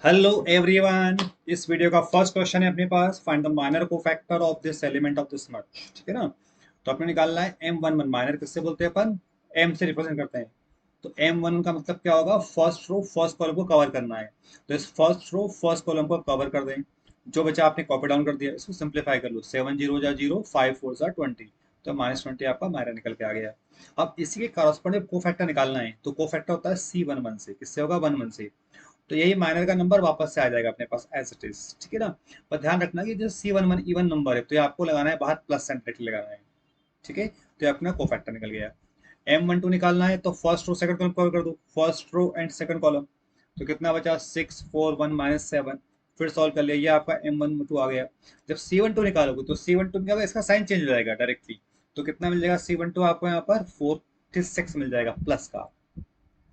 Hello everyone. इस video का first question है अपने पास, find the minor cofactor of this element of this much. ठीक है ना। तो अपने निकालना है M11। माइनर किससे बोलते हैं अपन? M से रिप्रेजेंट करते हैं। तो M1 का मतलब क्या होगा? फर्स्ट रो फर्स्ट कॉलम को कवर करना है। तो इस फर्स्ट रो फर्स्ट कॉलम को कवर कर दें। जो बचा आपने कॉपी डाउन कर दिया, इसको सिंप्लीफाई कर लो। 7 जीरो जा जीरो, 5 फोर जा 20। तो -20 आपका माइनर निकल के आ गया। अब इसी के कॉरस्पॉन्डिंग कोफैक्टर निकालना है। तो कोफैक्टर होता है C11 से। किससे होगा? 11 से। तो यही माइनर का नंबर वापस से आ जाएगा अपने पास एज इट इज। ठीक है ना। पर ध्यान रखना कि जो C11 इवन नंबर है, तो ये आपको लगाना है बाहर, प्लस साइन डायरेक्टली लगाना है। ठीक है। तो ये अपना कोफैक्टर निकल गया। M12 निकालना है, तो first row second column cover कर दो। First row and second column. तो कितना बचा? 6 4 1 -7। फिर सॉल्व कर लिया, ये आपका M12 आ गया। जब C12 निकालोगे तो C12 क्या होगा? इसका साइन चेंज हो जाएगा डायरेक्टली। तो कितना मिल जाएगा C12 आपको? यहाँ पर 46 मिल जाएगा प्लस का,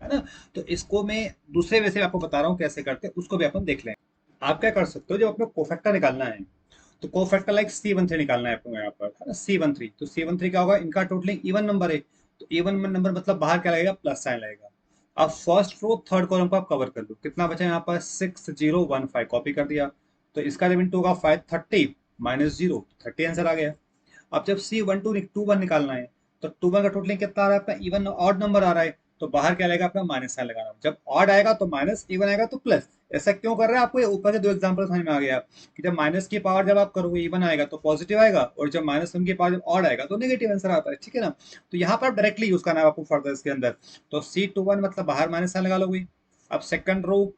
है ना। तो इसको मैं दूसरे वे से आपको बता रहा हूँ कैसे करते हैं, उसको भी अपन देख लें। आप क्या कर सकते हो, जब अपने कोफैक्टर निकालना है, तो कोफैक्टर लाइक C13 निकालना है आपको यहाँ पर, है ना। C13, तो C13 क्या होगा? इनका टोटलिंग इवन नंबर है। तो इवन नंबर मतलब बाहर क्या लगेगा? प्लस साइन लगेगा। अब फर्स्ट रो थर्ड कॉलम को आप कवर कर लो। कितना बचा यहाँ पर? 6015। कॉपी कर दिया। तो इसका जब इंटू होगा 5 30 -0, 30 आंसर आ गया। अब जब C12 निकालना है, तो 21 का टोटलिंग कितना आ रहा है अपना? इवन ऑड नंबर आ रहा है। तो बाहर क्या लगेगा अपना? माइनस साइन लगाना। जब ऑड आएगा तो माइनस, इवन आएगा तो प्लस। ऐसा क्यों कर रहे हैं? आपको ये ऊपर के दो एग्जांपल समझ में आ गया कि जब माइनस की पावर जब आप करोगे इवन आएगा तो पॉजिटिव आएगा, और जब -1 की पावर जब ऑड आएगा तो नेगेटिव आंसर आता है। ठीक है ना। तो यहाँ पर डायरेक्टली यूज करना है आपको फर्दर इसके अंदर। तो C21 मतलब बाहर माइनस साइन लगा लोगे। अब सेकंड रो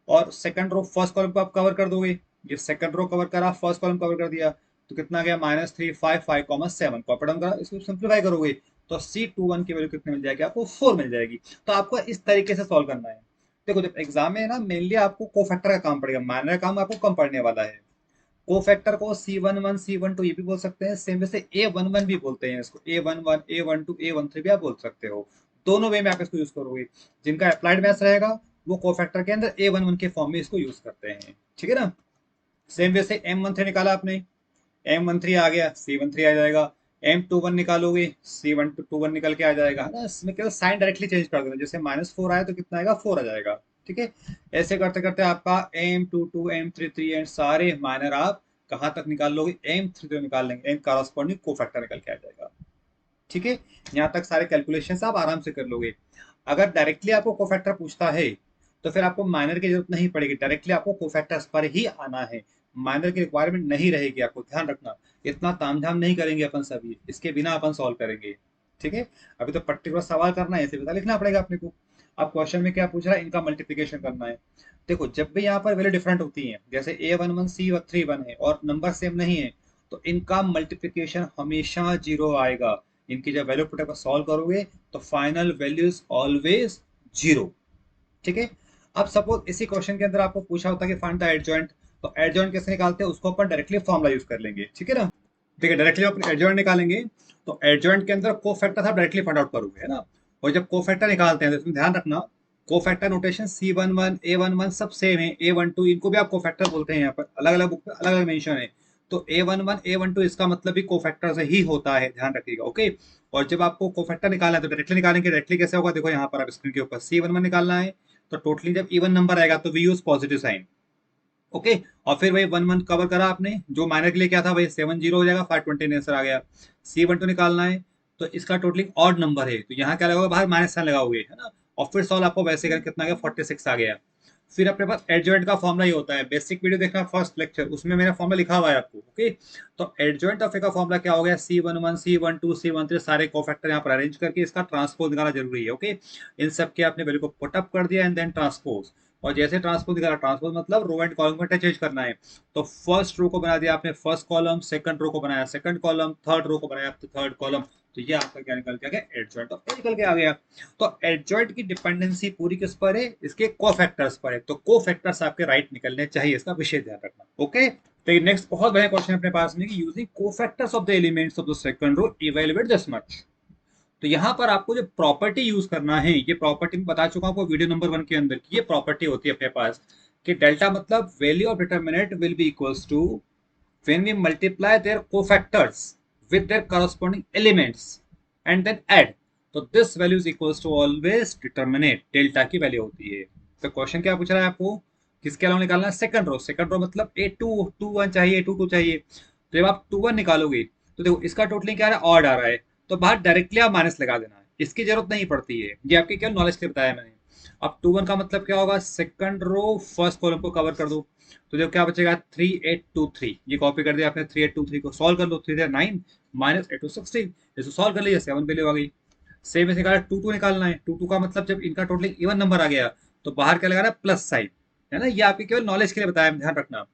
और सेकंड रो फर्स्ट कॉलम को आप कवर कर दोगे। ये सेकंड रो कवर करा, फर्स्ट कॉलम कवर कर दिया। तो कितना गया? -3 5 5 7। कॉपी डाउन करा, इसको सिंप्लीफाई करोगे तो C21 की वैल्यू कितनी मिल जाएगी आपको? 4 मिल जाएगी। तो आपको इस तरीके से सॉल्व करना है। देखो, जब एग्जाम में है ना, मेनली आपको कोफैक्टर का काम पड़ेगा, माइनर का काम आपको कम पड़ने वाला है। कोफैक्टर को C11 C12 ये भी बोल सकते हैं, सेम वैसे A11 भी बोलते हैं इसको। A11 A12 A13 भी आप बोल सकते हो। दोनों वे में आप इसको यूज करोगे। जिनका अप्लाइड मैथ्स रहेगा वो कोफैक्टर के अंदर A11 के फॉर्म में इसको यूज करते हैं। ठीक है ना। सेम वैसे M13 निकाला आपने, M13 आ गया, C13 आ जाएगा। M21 निकालोगे, C12 निकल के आ जाएगा, है ना। इसमें केवल साइन डायरेक्टली चेंज कर देना। जैसे -4 आया तो कितना आएगा? 4 आ जाएगा। ठीक है। ऐसे करते करते आपका M22 M33 एंड सारे माइनर आप कहाँ तक निकाल लोगे? M33 निकाल लेंगे, एंड कॉरस्पॉन्डिंग कोफैक्टर निकल के आ जाएगा। ठीक है। यहाँ तक सारे कैलकुलेशन आप आराम से कर लोगे। अगर डायरेक्टली आपको कोफैक्टर पूछता है, तो फिर आपको माइनर की जरूरत नहीं पड़ेगी, डायरेक्टली आपको कोफैक्टर्स पर ही आना है। माइनर की रिक्वायरमेंट नहीं रहेगी, आपको ध्यान रखना। इतना तामझाम नहीं करेंगे अपन सभी, इसके बिना अपन सॉल्व करेंगे। ठीक है। अभी तो पर्टिकुलर सवाल करना है, इसे पता लिखना पड़ेगा अपने को। अब क्वेश्चन में क्या पूछ रहा है? इनका मल्टीप्लीकेशन करना है। देखो, जब भी यहाँ पर वैल्यू डिफरेंट होती है, जैसे A11 C31 है और नंबर सेम नहीं है, तो इनका मल्टीप्लीकेशन हमेशा जीरो आएगा। इनकी जब वैल्यू पुट सॉल्व करोगे तो final value is always zero. ठीक है। अब सपोज इसी क्वेश्चन के अंदर आपको पूछा होता है कि फाइंड द एडजॉइंट, तो एडजॉइंट कैसे निकालते हैं उसको अपन डायरेक्टली फॉर्मूला यूज कर लेंगे। ठीक है ना। ठीक है, डायरेक्टली अपन एडजॉइंट निकालेंगे। तो एडजॉइंट के अंदर कोफैक्टर आप डायरेक्टली फाइंड आउट करोगे, है ना। और जब कोफैक्टर निकालते हैं तो इसमें ध्यान रखना, कोफैक्टर नोटेशन C11 A11 सब सेम है। A12 इनको भी आप कोफैक्टर बोलते हैं, यहाँ पर अलग अलग बुक में अलग अलग मेंशन है। तो A11 A12 इसका मतलब भी कोफैक्टर से ही होता है, ध्यान रखिएगा। ओके। और जब आपको कोफैक्टर निकालना है तो डायरेक्टली निकालेंगे। डायरेक्टली कैसे होगा? देखो यहाँ पर आप स्क्रीन के ऊपर C11 निकालना है, तो टोटली जब इवन नंबर आएगा तो we use positive sign. Okay. और फिर वही 1 1 कवर करा आपने, जो माइनर के लिए क्या था, वही 7 0 हो जाएगा, 520 आंसर आ गया। C12 निकालना है, तो इसका टोटलिंग ऑड नंबर है, तो यहाँ क्या लगाओगे? बाहर माइनस साइन लगाओगे, है ना। और फिर सॉल्व आपको वैसे करें, कितना आ गया? 46 आ गया। फिर अपने पास एडजॉइंट का फॉर्मुला ही होता है। बेसिक वीडियो देखना फर्स्ट लेक्चर, उसमें मेरा फॉर्मुला लिखा हुआ है आपको। ओके। तो एडजॉइंट ऑफ ए का फॉर्मुला क्या हो गया? C11 C12 C13 सारे कोफैक्टर यहाँ पर अरेंज करके इसका ट्रांसपोज निकालना जरूरी है। ओके। इन सब के आपने वैल्यू को पुटअप कर दिया एंड देन ट्रांसपोज। और जैसे ट्रांसपोज निकाला, ट्रांसपोज मतलब रो एंड कॉलम को इंटरचेंज करना है। तो फर्स्ट रो को बना दिया आपने फर्स्ट कॉलम, सेकंड रो को बनाया सेकंड कॉलम, थर्ड रो को बनाया थर्ड कॉलम। तो ये आपका क्या निकल के आ गया? एडजॉइंट ऑफ ए निकल के आ गया। तो एडजॉइंट की डिपेंडेंसी पूरी किस पर है? इसके कोफैक्टर्स पर है। तो कोफैक्टर्स आपके राइट निकलने चाहिए, इसका विशेष ध्यान रखना। ओके। तो नेक्स्ट बहुत बढ़िया क्वेश्चन अपने पास में कि using cofactors of the elements of the second row evaluate this much. तो यहाँ पर आपको जो प्रॉपर्टी यूज करना है, ये प्रॉपर्टी मैं बता चुका हूँ आपको वीडियो नंबर 1 के अंदर की। ये प्रॉपर्टी होती है अपने पास कि डेल्टा मतलब value of determinant will be equals to when we multiply their cofactors with their corresponding elements and then add. तो this value is equals to always determinant, delta की वैल्यू होती है। तो क्वेश्चन क्या पूछ रहा है आपको? किसके अलावा निकालना है? सेकंड रो मतलब A2 1 चाहिए, A2 2 चाहिए। तो जब आप 2 1 निकालोगे तो देखो इसका टोटलिंग क्या आ रहा है? ऑड आ रहा है। तो बाहर डायरेक्टली आप माइनस लगा देना है, इसकी जरूरत नहीं पड़ती है, ये आपके क्या नॉलेज के लिए बताया मैंने। अब 2 1 का मतलब क्या होगा? सेकंड रो फर्स्ट कॉलम को कवर कर दो। तो जो क्या बचेगा? 3823, ये कॉपी कर दिया आपने। 3823 को सॉल्व कर लो। 3 9 माइनस 8 16, इसको सॉल्व कर लीजिए, 7 वैल्यू आ गई। सेम ऐसे निकाला 2 2 निकालना है। 2 2 का मतलब जब इनका टोटलिंग इवन नंबर आ गया तो बाहर क्या लगाना है? प्लस साइन, है ना? ये आपके केवल नॉलेज के लिए बताया, ध्यान रखना।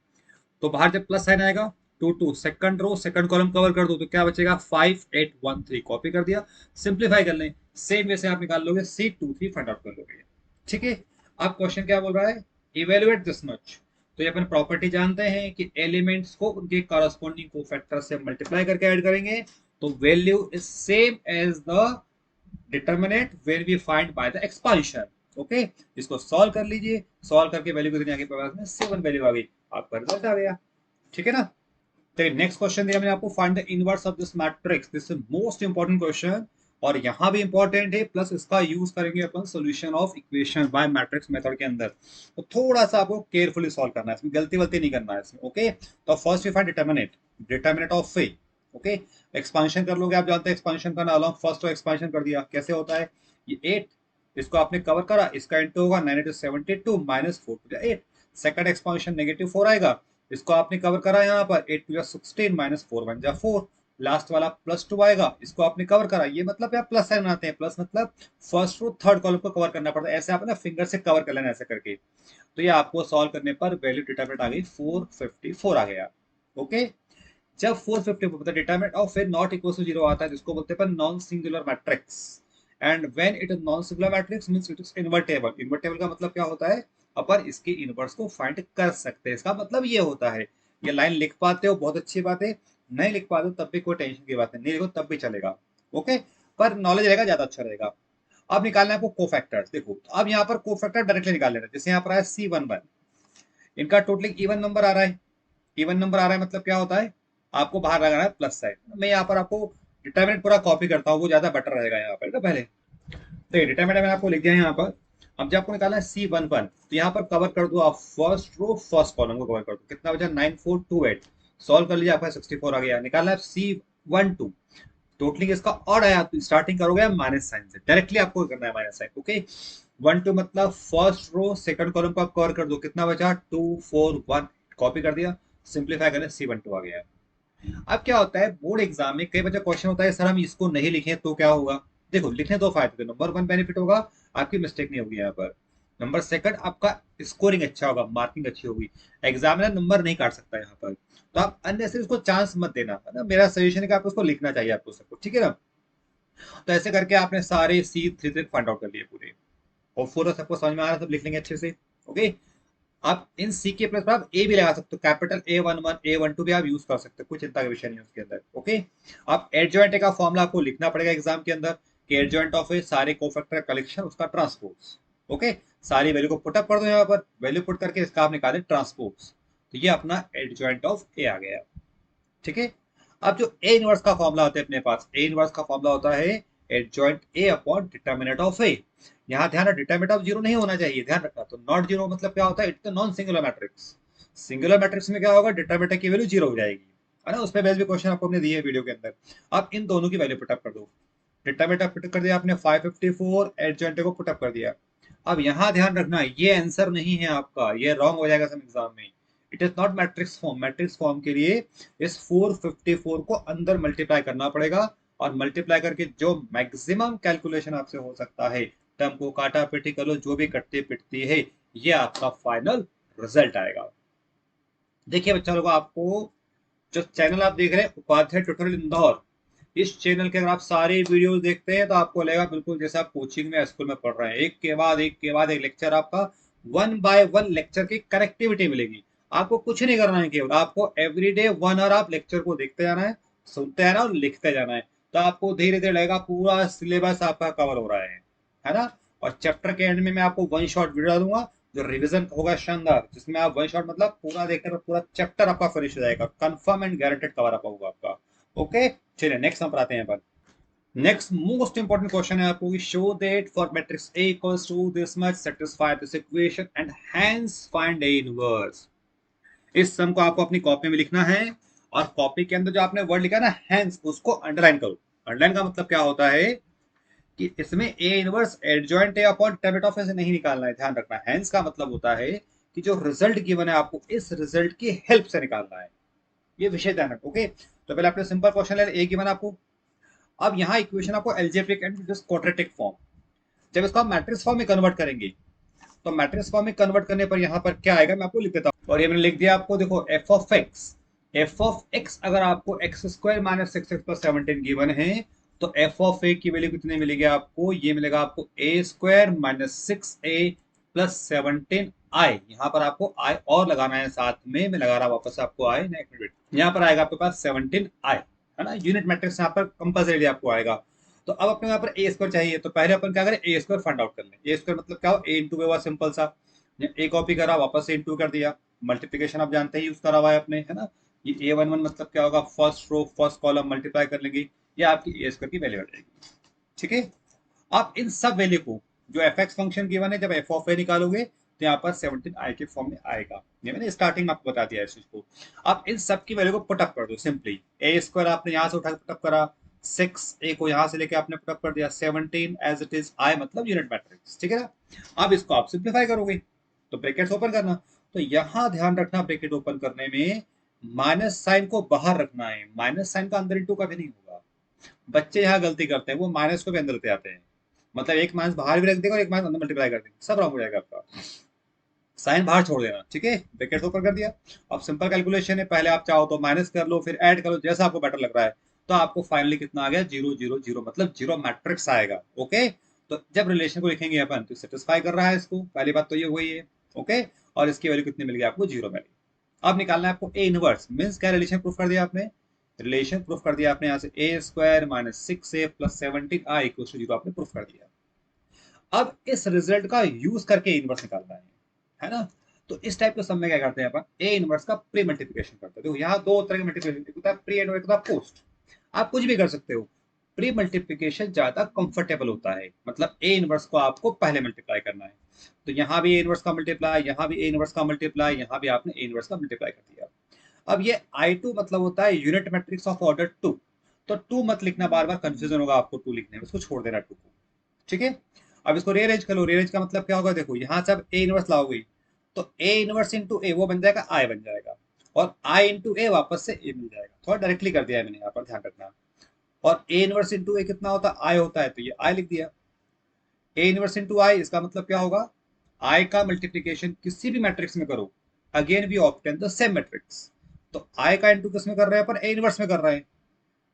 तो बाहर जब प्लस साइन आएगा, 2 2 second row second column cover कर दो, तो क्या बचेगा? 5813, कॉपी कर दिया। सिंप्लीफाई कर लें, सेम वैसे आप निकाल लोगे, C23 फाइंड आउट कर लोगे। ठीक है। अब क्वेश्चन क्या बोल रहा है? Evaluate this much. तो ये अपन प्रॉपर्टी जानते हैं कि एलिमेंट्स को उनके कॉरस्पॉन्डिंग कोफैक्टर से मल्टीप्लाई करके ऐड करेंगे तो value is same as the determinant when we find by the expansion. Okay, इसको सॉल्व कर लीजिए। सॉल्व करके वैल्यू कितनी आ गई? पास में 7 वैल्यू आ गई, आपका रिजल्ट आ गया। ठीक है ना? तो नेक्स्ट क्वेश्चन दिया मैंने आपको, find the inverse of this matrix. This is most important question, और यहां भी इंपॉर्टेंट है, प्लस इसका यूज करेंगे अपन solution of equation by matrix method के अंदर। तो थोड़ा सा आपको केयरफुली सॉल्व करना है, इसमें गलती वलती नहीं करना है इसमें। ओके, तो first we find determinant, determinant of A. Okay, expansion कर लोगे, आप जानते हैं एक्सपांशन करना। अलोंग फर्स्ट तो एक्सपांशन कर दिया, कैसे होता है? ये 8, इसको आपने कवर करा, इसका इंटू होगा 9 into 72 minus 4 to 8। Second expansion -4 आएगा, इसको आपने कवर करा यहाँ पर, 8 2 16 माइनस 4 1 4। लास्ट वाला +2 आएगा, इसको आपने कवर करा, ये मतलब आप प्लस साइन बनाते हैं, प्लस मतलब फर्स्ट रो थर्ड कॉलम को कवर करना पड़ता है, ऐसे आप ना फिंगर से कवर कर लेना ऐसे करके। तो ये आपको सॉल्व करने पर वैल्यू डिटरमिनेंट आ गई 454 आ गया। ओके, जब 454 मतलब determinant of A not equal to 0 आता है, जिसको बोलते हैं non singular matrix. And when it is non singular matrix means it is invertible. Invertible का मतलब क्या होता है? अपन इसके इनवर्स को फाइंड कर सकते हैं, इसका मतलब ये होता है। ये लाइन लिख पाते हो बहुत अच्छी बात है, नहीं लिख पाते हो तब भी कोई टेंशन की बात नहीं लिखो तब भी चलेगा। ओके, पर नॉलेज रहेगा ज्यादा अच्छा रहेगा। अब निकालना है आपको कोफैक्टर्स। देखो, अब यहाँ पर कोफैक्टर डायरेक्टली निकाल लेना, जैसे यहाँ पर आया C11, इनका टोटलिंग इवन नंबर आ रहा है। इवन नंबर आ रहा है मतलब क्या होता है? आपको बाहर लगाना है प्लस साइन। मैं यहाँ पर आपको डिटरमिनेंट पूरा कॉपी करता हूँ, वो ज्यादा बेटर रहेगा यहाँ पर ना। पहले तो डिटरमिनेंट मैंने आपको लिख दिया है यहाँ पर। अब जब आपको निकालना है C11, तो यहाँ पर कवर कर दो आप फर्स्ट रो फर्स्ट कॉलम को कवर कर दो। कितना बचा? 9428। सॉल्व कर लीजिए, आपका 64 आ गया। निकालना है C12, टोटलिंग इसका और आया तो स्टार्टिंग करोगे माइनस साइन से, डायरेक्टली आपको करना है माइनस साइन। ओके, 1 2 मतलब फर्स्ट रो सेकंड कॉलम को आप कवर कर दो। कितना बचा? 2 4 1, कॉपी कर दिया। सिंप्लीफाई करें, C12 आ गया। अब क्या होता है, बोर्ड एग्जाम में कई बच्चे क्वेश्चन होता है सर हम इसको नहीं लिखे तो क्या होगा? देखो, लिखने दो फायदे। नंबर 1 बेनिफिट होगा, आपकी मिस्टेक नहीं होगी यहाँ पर। नंबर सेकंड, आपका स्कोरिंग अच्छा होगा, मार्किंग अच्छी होगी, एग्जामिनर नंबर नहीं काट सकता यहाँ पर। तो आप अननेसेसरी उसको चांस मत देना, है ना? मेरा सजेशन है कि आपको उसको लिखना चाहिए आपको सबको, ठीक है ना? तो ऐसे करके आपने सारे C3 तक फाइंड आउट कर लिए पूरे, और पूरा सबको समझ में आ रहा है, सब लिख लेंगे अच्छे से। ओके, आप इन सी के प्लस पर आप ए भी लगा सकते हो, कैपिटल A11 A12 भी आप यूज कर सकते हो, कोई चिंता का विषय नहीं है उसके अंदर। ओके, आप एडजॉइंट का फॉर्मूला आपको लिखना पड़ेगा एग्जाम के अंदर, कि एडजॉइंट ऑफ ए सारे कोफैक्टर कलेक्शन उसका ट्रांसपोज। ओके, सारी वैल्यू को पुटअप कर दो यहाँ पर, वैल्यू पुट करके इसका आप निकाले ट्रांसपोज, तो ये अपना एडजॉइंट ऑफ ए आ गया। ठीक है। अब जो ए इनवर्स का फॉर्मूला होता है अपने पास, ए इनवर्स का फॉर्मूला होता है adjoint A upon determinant of A. यहाँ ध्यान, डिटरमिनेंट ऑफ जीरो नहीं होना चाहिए, ध्यान रखना। तो नॉट जीरो मतलब क्या होता है? It's non singular matrix. Singular matrix में क्या होगा? डिटरमिनेंट की वैल्यू जीरो हो जाएगी, है ना? उस पर बेस भी क्वेश्चन आपको हमने दिए है वीडियो के अंदर। अब इन दोनों की वैल्यू पुटअप कर दो। डिटरमिनेंट पुटअप कर दिया आपने 554, एडजॉइंट को पुटअप कर दिया। अब यहाँ ध्यान रखना, ये आंसर नहीं है आपका, ये रॉन्ग हो जाएगा सब एग्जाम में। It is not matrix form. Matrix form के लिए इस 454 को अंदर मल्टीप्लाई करना पड़ेगा, और मल्टीप्लाई करके जो मैक्सिमम कैलकुलेशन आपसे हो सकता है, टर्म को काटा पीटी कर लो, जो भी कटती पिटती है, ये आपका फाइनल रिजल्ट आएगा। देखिए बच्चा लोग, आपको जो चैनल आप देख रहे हैं उपाध्याय ट्यूटोरियल इंदौर, इस चैनल के अगर आप सारे वीडियोस देखते हैं तो आपको लगेगा बिल्कुल जैसे आप कोचिंग में स्कूल में पढ़ रहे हैं, एक के बाद एक के बाद एक लेक्चर आपका, 1 बाय 1 लेक्चर की कनेक्टिविटी मिलेगी। आपको कुछ नहीं करना है, केवल आपको एवरीडे 1 आवर आप लेक्चर को देखते जाना है, सुनते जाना और लिखते जाना है। तो आपको धीरे धीरे लगेगा पूरा सिलेबस आपका कवर हो रहा है ना? और चैप्टर के एंड में मैं आपको 1 शॉट वीडियो दूंगा जो रिवीजन होगा शानदार, जिसमें आप 1 शॉट मतलब पूरा देखने पर पूरा चैप्टर आपका फिनिश हो जाएगा, confirm and guaranteed cover up होगा आपका। ओके, चलिए नेक्स्ट हम पर आते हैं अपन। नेक्स्ट मोस्ट इंपॉर्टेंट क्वेश्चन है आपको कि show that for matrix A equals to this much satisfy this equation and hence find A inverse. इस सम को आपको अपनी कॉपी में लिखना है और कॉपी के अंदर जो आपने वर्ड लिखा ना हेंस, उसको अंडरलाइन करो। अंडरलाइन का मतलब क्या होता है कि इसमें A inverse adjoint A upon ten of से नहीं निकालना है, ध्यान रखना। हेंस का मतलब होता है कि जो रिजल्ट गिवन है आपको इस रिजल्ट की हेल्प से निकालना है, ये विषय ध्यान रखो। ओके, तो पहले आपने सिंपल क्वेश्चन ले ए गिवन आपको। अब यहाँ इक्वेशन आपको एल्जेब्रिक एंड क्वाड्रेटिक फॉर्म, जब इसको आप मैट्रिक्स फॉर्म में कन्वर्ट करेंगे तो मैट्रिक्स फॉर्म में कन्वर्ट करने पर यहाँ पर क्या आएगा मैं आपको लिख देता हूँ। और ये मैंने लिख दिया आपको, देखो एफ ऑफ एक्स अगर आपको x square minus six x plus 17 given है तो एफ ऑफ ए की वैल्यू कितनी मिलेगी आपको, ये मिलेगा आपको ए square minus six A plus 17 आई। यहाँ पर आपको आई और लगाना है साथ में, मैं लगा रहा वापस आपको आई नेक्स्ट, यहाँ पर आएगा आपके पास 17 आई, है ना। यूनिट मैट्रिक्स यहाँ पर कंपल्सरी आपको आएगा। तो अब अपने यहाँ पर ए स्क्वायर चाहिए, तो पहले अपन क्या करें, ए स्क्वायर फाइंड आउट कर लें। ए स्क्वायर मतलब क्या हो, ए इंटू हुआ सिंपल सा, ए कॉपी करा वापस ए इंटू कर दिया। मल्टीप्लीकेशन आप जानते ही यूज करा हुआ है अपने, है ना। ये ए वन वन मतलब क्या होगा, first row first column multiply कर लेंगे, ये आपकी ए स्क्वायर की वैल्यू आ जाएगी। ठीक है, आप इन सब वैल्यू को जो एफ एक्स फंक्शन गिवन है, जब एफ ऑफ ए निकालोगे तो यहाँ पर 17 आई के फॉर्म में आएगा। ये मैंने स्टार्टिंग में आपको बता दिया इस चीज को। आप इन सब की वैल्यू को पुटअप कर दो सिंपली। ए स्क्वायर आपने यहाँ से उठा के पुटअप करा, 6 ए को यहाँ से लेके आपने पुटअप कर दिया, 17 एज इट इज आई मतलब यूनिट मैट्रिक्स। ठीक है ना। अब इसको आप सिंप्लीफाई करोगे तो ब्रैकेट्स ओपन करना। तो यहाँ ध्यान रखना, ब्रैकेट ओपन करने में माइनस साइन को बाहर रखना है, माइनस साइन का अंदर इंटू कभी नहीं होगा। बच्चे यहाँ गलती करते हैं, वो माइनस को भी अंदर लेते आते हैं, मतलब एक माइनस बाहर भी रख देगा और एक माइनस अंदर मल्टीप्लाई कर देगा, सब रॉन्ग हो जाएगा आपका। साइन बाहर छोड़ देना, ठीक है। ब्रैकेट ऊपर कर दिया। अब सिंपल कैलकुलेशन है, पहले आप चाहो तो माइनस कर लो फिर ऐड कर लो, जैसा आपको बेटर लग रहा है। तो आपको फाइनली कितना आ गया, 0 0 0, मतलब जीरो मैट्रिक्स आएगा। ओके, तो जब रिलेशन को लिखेंगे अपन तो सेटिस्फाई कर रहा है इसको, पहली बात तो ये हुई है। ओके, और इसकी वैल्यू कितनी मिल गई आपको, जीरो वैल्यू। अब निकालना है आपको ए इनवर्स, मीन्स क्या रिलेशन प्रूफ कर दिया आपने, रिलेशन प्रूफ कर दिया आपने यहाँ से A square minus six A plus 17 I equal to zero आपने प्रूफ कर दिया। अब इस रिजल्ट का यूज करके इनवर्स निकालना है ना। तो इस टाइप के सम में क्या करते हैं अपन, ए इनवर्स का प्री मल्टीप्लिकेशन करते हैं। देखो यहाँ दो तरह के मल्टीप्लिकेशन होता है, प्री एंड होता है पोस्ट। आप कुछ भी कर सकते हो, प्री मल्टीप्लिकेशन ज्यादा कंफर्टेबल होता है, मतलब ए इनवर्स को आपको पहले मल्टीप्लाई करना है। तो यहाँ भी ए इनवर्स का मल्टीप्लाई, यहाँ भी ए इनवर्स का मल्टीप्लाई, यहाँ भी आपने ए इनवर्स का मल्टीप्लाई कर दिया। अब ये I2 मतलब होता है यूनिट मैट्रिक्स ऑफ ऑर्डर 2। तो 2 मत लिखना, बार बार कंफ्यूजन होगा आपको 2 लिखने में, इसको छोड़ देना 2 को। ठीक है, अब इसको रीअरेंज कर लो। रीअरेंज का मतलब क्या होगा, देखो यहाँ से अब ए इनवर्स लाओगे तो ए इनवर्स इंटू ए वो बन जाएगा आई बन जाएगा, और आई इंटू ए वापस से ए मिल जाएगा। थोड़ा डायरेक्टली कर दिया है मैंने यहाँ पर, ध्यान रखना। और ए इनवर्स इंटू ए कितना होता है, आई होता है, तो ये आई लिख दिया। ए इनवर्स इंटू आई, इसका मतलब क्या होगा, आई का मल्टीप्लीकेशन किसी भी मैट्रिक्स में करो, again we obtain the same matrix. तो आई का इंटू किस में कर रहे हैं अपन, ए इनवर्स में कर रहे हैं,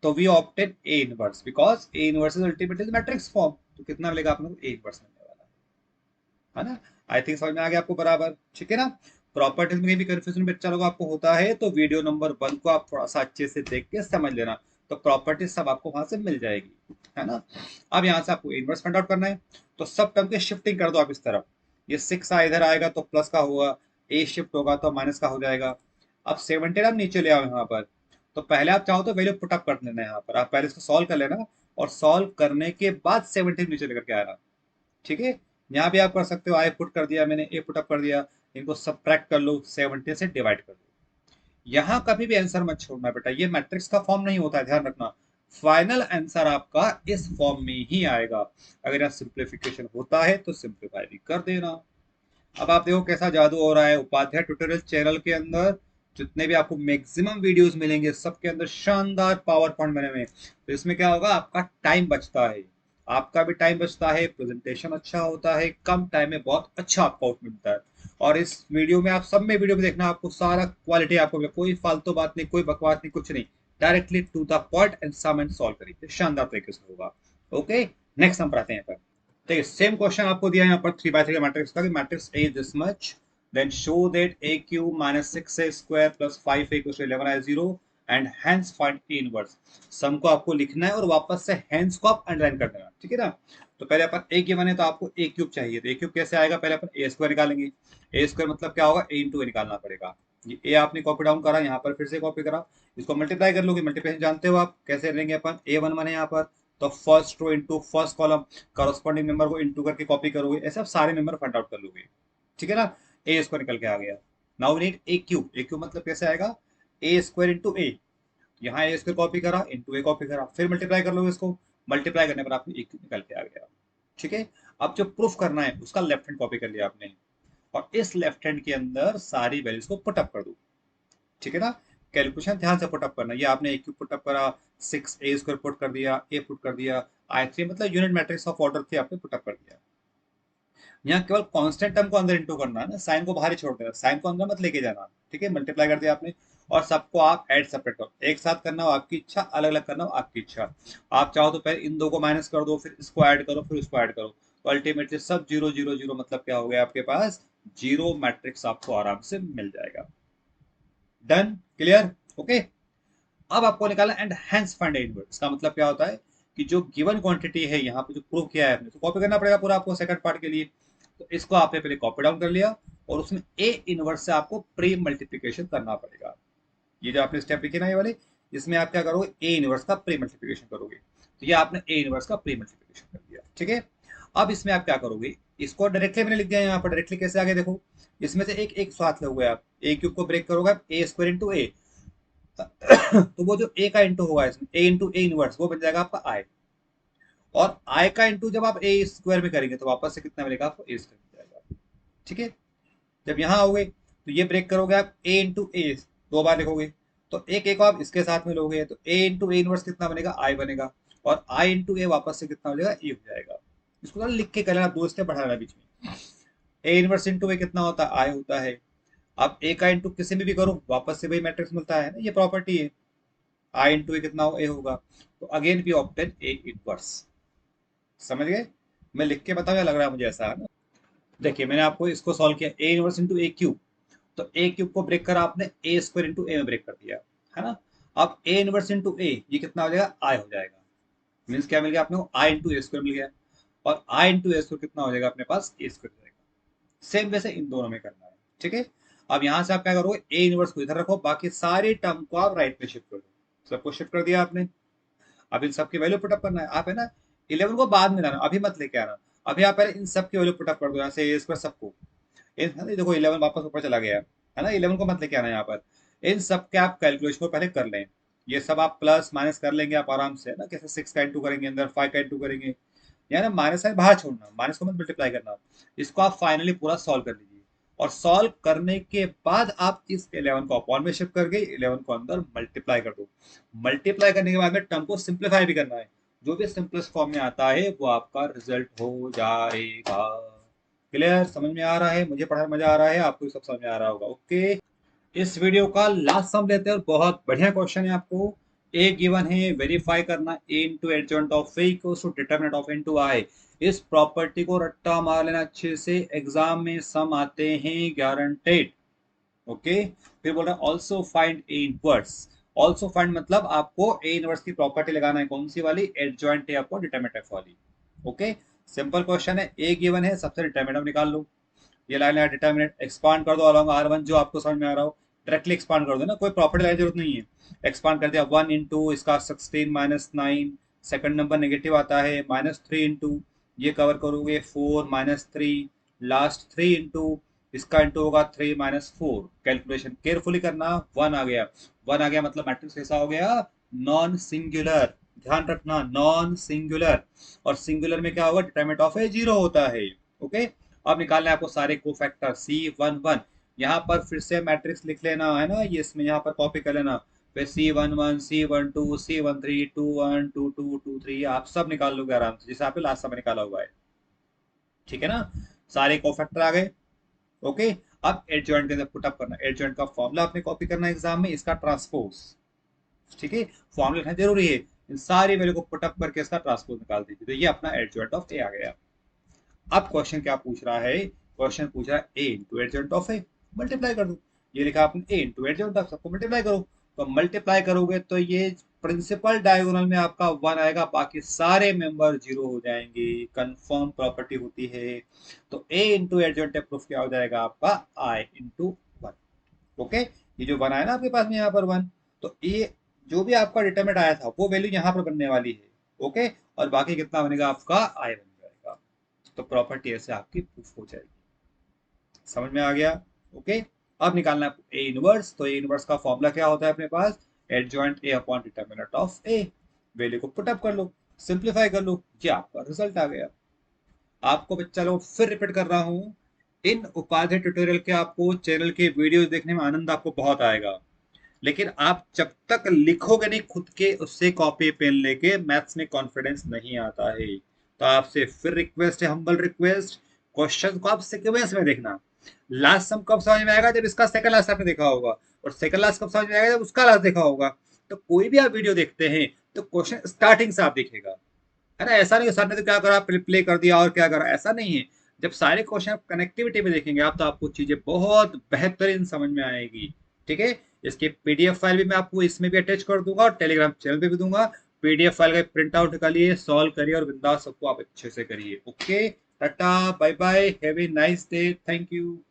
तो we obtain A inverse because A inverse is ultimately matrix form. तो कितना मिलेगा आप लोग को, ए इनवर्स मिलने वाला है ना। आई थिंक समझ में आ गया आपको बराबर, ठीक है ना। प्रॉपर्टीज में भी कंफ्यूजन बच्चा लोग आपको होता है तो वीडियो नंबर 1 को आप थोड़ा सा अच्छे से देख के समझ लेना, तो प्रॉपर्टीज सब आपको वहां से मिल जाएगी, है ना। अब यहाँ से आपको इनवर्स फाइंड आउट करना है, तो सब टर्म के शिफ्टिंग कर दो आप इस तरफ। ये 6 इधर आएगा तो प्लस का होगा, ए शिफ्ट होगा तो माइनस का हो जाएगा। अब 17 आप नीचे ले आओ यहाँ पर, तो पहले आप चाहो तो वैल्यू पुटअप कर लेना है यहाँ पर, आप पहले इसको सॉल्व कर लेना और सॉल्व करने के बाद 17 नीचे लेकर के आना। ठीक है, यहाँ भी आप कर सकते हो, आई पुट कर दिया मैंने, ए पुट अप कर दिया, इनको सब्ट्रैक्ट कर लो, 70 से डिवाइड कर दो। यहाँ कभी भी आंसर मत छोड़ना बेटा, ये मैट्रिक्स का फॉर्म नहीं होता है, ध्यान रखना। फाइनल आंसर आपका इस फॉर्म में ही आएगा। अगर यहाँ सिंप्लीफिकेशन होता है तो सिंप्लीफाई भी कर देना। अब आप देखो कैसा जादू हो रहा है उपाध्याय ट्यूटोरियल चैनल के अंदर, जितने भी आपको मैक्सिमम वीडियोस मिलेंगे सबके अंदर शानदार पावर पॉइंट बने हुए हैं। तो इसमें क्या होगा, आपका टाइम बचता है, आपका भी टाइम बचता है, प्रेजेंटेशन अच्छा होता है, कम टाइम में बहुत अच्छा आपको आउट मिलता है। और इस वीडियो में आप सब में वीडियो में देखना, आपको सारा क्वालिटी आपको मिलेगा, कोई फालतू बात नहीं, कोई बकवास नहीं, कुछ नहीं, directly to the point and sum and solve करिए, शानदार तरीके से होगा। ओके, नेक्स्ट हम पढ़ते हैं यहाँ पर। देखिए सेम क्वेश्चन आपको दिया है यहाँ पर 3 by 3 का मैट्रिक्स का, matrix A this much then show that A cube minus 6a square plus 5a equals to 11 is 0 and hence find A inverse. Sum को आपको लिखना है और वापस से हेंस को आप अंडरलाइन कर देना, ठीक है ना। तो पहले अपन ए गिवन है तो आपको ए क्यूब चाहिए, तो ए क्यूब कैसे आएगा, पहले अपन ए स्क्वायर निकालेंगे। ए स्क्वायर मतलब क्या होगा, ए इंटू ए निकालना पड़ेगा। ये ए आपने कॉपी डाउन करा, यहाँ पर फिर से कॉपी करा, इसको मल्टीप्लाई कर लोगे, मल्टीप्लिकेशन जानते हो आप कैसे लेंगे अपन, ए वन वन है यहाँ पर, तो first row into first column, corresponding member को इंटू करके कॉपी करोगे, ऐसे आप सारे मेंबर फाइंड आउट कर लोगे। ठीक है ना, ए स्क्वायर निकल के आ गया। Now need a cube, A cube मतलब कैसे आएगा, ए स्क्वायर इंटू ए, यहाँ ए स्क्वायर कॉपी करा इंटू ए कॉपी करा, फिर मल्टीप्लाई कर लो इसको, मल्टीप्लाई करने पर आपको ए क्यूब निकल के आ गया। ठीक है, अब जो प्रूफ करना है उसका लेफ्ट हैंड कॉपी कर लिया आपने, और इस लेफ्ट हैंड के अंदर सारी वैल्यूज को पुटअप कर दो। ठीक है ना, कैलकुलेशन ध्यान से पुटअप करना, ये आपने ए क्यूब पुटअप करा, 6 a² पुट कर दिया, ए पुट कर दिया, I3 मतलब यूनिट मैट्रिक्स ऑफ ऑर्डर थी, आपने पुटअप कर दिया। यहाँ केवल कांस्टेंट टर्म को अंदर इंटू करना है ना, साइन को बाहर ही छोड़ देना, साइन को अंदर मत लेके जाना। ठीक है, मल्टीप्लाई कर दिया आपने, और सबको आप ऐड सेपरेट करो, एक साथ करना हो आपकी इच्छा, अलग अलग करना हो आपकी इच्छा। आप चाहो तो पहले इन दो को माइनस कर दो, फिर इसको ऐड करो, फिर उसको ऐड करो, तो अल्टीमेटली सब 0 0 0 मतलब क्या हो गया आपके पास, जीरो मैट्रिक्स आपको आराम से मिल जाएगा। Done, clear, okay. अब आपको निकालना एंड हैंस फाइंड इनवर्स। इसका मतलब क्या होता है कि जो गिवन क्वांटिटी है यहाँ पे जो प्रूव किया है आपने, तो कॉपी करना पड़ेगा पूरा आपको सेकंड पार्ट के लिए। तो इसको आपने पहले कॉपी डाउन कर लिया, और उसमें ए इनवर्स से आपको प्री मल्टीप्लीकेशन करना पड़ेगा। ये जो आपने स्टेप लिखे ना ये वाले, इसमें आप क्या करोगे, ए इनवर्स का प्री मल्टीप्लीकेशन करोगे। तो ये आपने ए इनवर्स का प्री मल्टीप्लीकेशन कर दिया। ठीक है, अब इसमें आप क्या करोगे, इसको डायरेक्टली मैंने लिख दिया यहाँ पर, डायरेक्टली कैसे आगे देखो, इसमें से एक एक साथ लोगे आप, ए क्यूब को ब्रेक करोगे, ए स्क्वायर इंटू ए, तो वो जो ए का इंटू होगा इसमें, ए इंटू ए इनवर्स, वो बन जाएगा आपका आई। और आई का इंटू जब आप ए स्क्वायर में करेंगे तो वापस से कितना मिलेगा आपको, ए स्क्वायर मिल जाएगा। ठीक है, जब यहाँ आओगे तो ये ब्रेक करोगे आप, ए इंटू ए दो बार लिखोगे, तो एक एक आप इसके साथ में लोगे, तो ए इंटू ए इनवर्स कितना बनेगा, आई बनेगा, और आई इंटू ए वापस से कितना हो जाएगा, ए हो जाएगा। इसको थोड़ा लिख के कर लेना, दो स्टेप बढ़ा लेना बीच में। ए इनवर्स इंटू ए कितना होता है, आई होता है। अब ए का इंटू किसी में भी करो, वापस से वही मैट्रिक्स मिलता है ना, ये प्रॉपर्टी है, आई इंटू ए कितना हो, ए होगा। तो अगेन भी ऑप्टेन ए इनवर्स। समझ गए, मैं लिख के बताऊं या लग रहा है मुझे ऐसा, है ना। देखिए मैंने आपको इसको सॉल्व किया, A inverse into A cube, तो ए क्यूब को ब्रेक करा आपने, ए स्क्वायर इंटू ए में ब्रेक कर दिया, है ना। अब ए इनवर्स इंटू ए, ये कितना हो जाएगा, आई हो जाएगा। मीन्स क्या मिल गया आपने को, आई इंटू ए स्क्वायर मिल गया, और आई इंटू ए स्क्वायर कितना हो जाएगा अपने पास, ए स्क्वायर हो जाएगा। सेम वैसे इन दोनों में करना है। ठीक है, अब यहाँ से आप क्या करोगे, ए इनवर्स को इधर रखो, बाकी सारे टर्म को आप राइट पे शिफ्ट कर दो। सबको शिफ्ट कर दिया आपने, अब इन सब की वैल्यू पुटअप करना है। आप है ना 11 को बाद में लाना, अभी मत लेके आना, अभी आप पहले इन सब की वैल्यू पुटअप कर दो, यहाँ से ए स्क्वायर सबको, देखो 11 वापस ऊपर चला गया, है ना, 11 को मत लेके आना यहाँ पर। इन सब के आप कैलकुलेशन को पहले कर लें, ये सब आप प्लस माइनस कर लेंगे आप आराम से, है ना, कैसे 6 का इंटू करेंगे अंदर, 5 का इंटू करेंगे, या ना माइनस साइन बाहर छोड़ना, माइनस को मत मल्टीप्लाई करना। इसको आप फाइनली पूरा सॉल्व कर लीजिए, और सॉल्व करने के बाद आप इस 11 को अपॉन में शिफ्ट करके 11 को अंदर मल्टीप्लाई कर दो। मल्टीप्लाई करने के बाद में टर्म को सिंप्लीफाई भी करना है, जो भी सिंपलेस्ट फॉर्म में आता है वो आपका रिजल्ट हो जाएगा। क्लियर, समझ में आ रहा है, मुझे पढ़ाने में मजा आ रहा है, आपको सब समझ में आ रहा होगा, ओके। इस वीडियो का लास्ट सम लेते हैं, और बहुत बढ़िया क्वेश्चन है आपको। ए गिवन है, वेरीफाई करना, A into adjoint of A equals to determinant of into I. इस प्रॉपर्टी को रट्टा मार लेना अच्छे से, एग्जाम में सम आते हैं गारंटेड। ओके, फिर बोल रहा है also find A inverse. Also find मतलब आपको ए इनवर्स की प्रॉपर्टी लगाना है, कौन सी वाली, एडजॉइंट है आपको डिटरमिनेंट एफ वाली। ओके, सिंपल क्वेश्चन है, ए गिवन है, सबसे डिटरमिनेंट निकाल लो। ये लाइन है डिटरमिनेंट, एक्सपांड कर दो अलॉन्ग R1, जो आपको समझ में आ रहा हो, डायरेक्टली एक्सपांड कर दो ना, कोई प्रॉपर्टी लाइन जरूरत नहीं है। एक्सपांड कर दिया, 1 इंटू इसका 16 माइनस 9, सेकंड नंबर नेगेटिव आता है, -3 इंटू ये कवर करोगे 4 -3, लास्ट 3 इंटू इसका इंटू होगा 3 -4। कैलकुलेशन केयरफुली करना, 1 आ गया, 1 आ गया मतलब मैट्रिक्स कैसा हो गया, नॉन सिंगुलर। ध्यान रखना नॉन सिंगुलर, और सिंगुलर में क्या होगा, डिटरमिनेंट ऑफ ए 0 होता है। ओके, अब निकालना है आपको सारे कोफैक्टर C11। यहाँ पर फिर से मैट्रिक्स लिख लेना है ना, ये इसमें यहाँ पर कॉपी कर लेना, फिर C11 C12 C13 21 22 23 आप सब निकाल लोगे आराम से, जैसे आपने लास्ट समय निकाला हुआ है। ठीक है ना, सारे कोफैक्टर आ गए। ओके, अब एडजॉइंट के अंदर पुटअप करना, एडजॉइंट का फॉर्मूला आपने कॉपी करना है एग्जाम में, इसका ट्रांसपोज। ठीक है, फॉर्मूला लिखना जरूरी है, इन सारी वैल्यू को पुटअप करके इसका ट्रांसपोज निकाल दीजिए, तो ये अपना एडजॉइंट ऑफ ए आ गया। अब क्वेश्चन क्या पूछ रहा है, क्वेश्चन पूछ रहा है A into adjoint of A, multiply कर दो। ये लिखा आपने ए इंटू एडजॉइंट ऑफ, सबको मल्टीप्लाई करो, तो मल्टीप्लाई करोगे तो ये प्रिंसिपल डायगोनल में आपका 1 आएगा, बाकी सारे मेंबर 0 हो जाएंगे, कंफर्म प्रॉपर्टी होती है। तो ए इंटू एडजॉइंट प्रूफ क्या हो जाएगा आपका, आई इंटू 1। ओके, ये जो 1 आया ना आपके पास में यहाँ पर 1, तो ये जो भी आपका डिटरमिनेंट आया था वो वैल्यू यहाँ पर बनने वाली है। ओके, और बाकी कितना बनेगा आपका आई बन जाएगा। तो प्रॉपर्टी ऐसे आपकी प्रूफ हो जाएगी। समझ में आ गया? ओके, अब निकालना है ए इनवर्स। तो ए इनवर्स का फॉर्मूला क्या होता है अपने पास? Adjoint A upon determinant of A. Value को पुटअप कर लो, सिंप्लीफाई कर लो, ये आपका रिजल्ट आ गया। आपको बच्चा लोग फिर रिपीट कर रहा हूं, इन उपाध्याय ट्यूटोरियल के आपको चैनल के वीडियोस देखने में आनंद आपको बहुत आएगा, लेकिन आप जब तक लिखोगे नहीं खुद के उससे कॉपी पेन लेके, मैथ्स में कॉन्फिडेंस नहीं आता है। तो आपसे फिर रिक्वेस्ट है, हम्बल रिक्वेस्ट, क्वेश्चन को आप सीक्वेंस में देखना। लास्ट सम कब समझ में आएगा? जब इसका सेकंड लास्ट आपने देखा होगा, और सेकंड लास्ट कब समझ में आएगा? जब उसका लास्ट देखा होगा। तो कोई भी आप वीडियो देखते हैं तो क्वेश्चन स्टार्टिंग से आप देखेगा, है ना? ऐसा नहीं सर ने तो क्या करा, प्ले कर दिया और क्या करा, ऐसा नहीं है। जब सारे क्वेश्चन आप कनेक्टिविटी में देखेंगे आप, तो आपको चीजें बहुत बेहतरीन समझ में आएगी। ठीक है, इसकी पीडीएफ फाइल भी मैं आपको इसमें भी अटैच कर दूंगा और टेलीग्राम चैनल पे भी दूंगा। पीडीएफ फाइल का प्रिंट आउट निकालिए, सॉल्व करिए और बिंदास सबको आप अच्छे से करिए। Okay, tata bye bye, have a nice day, thank you.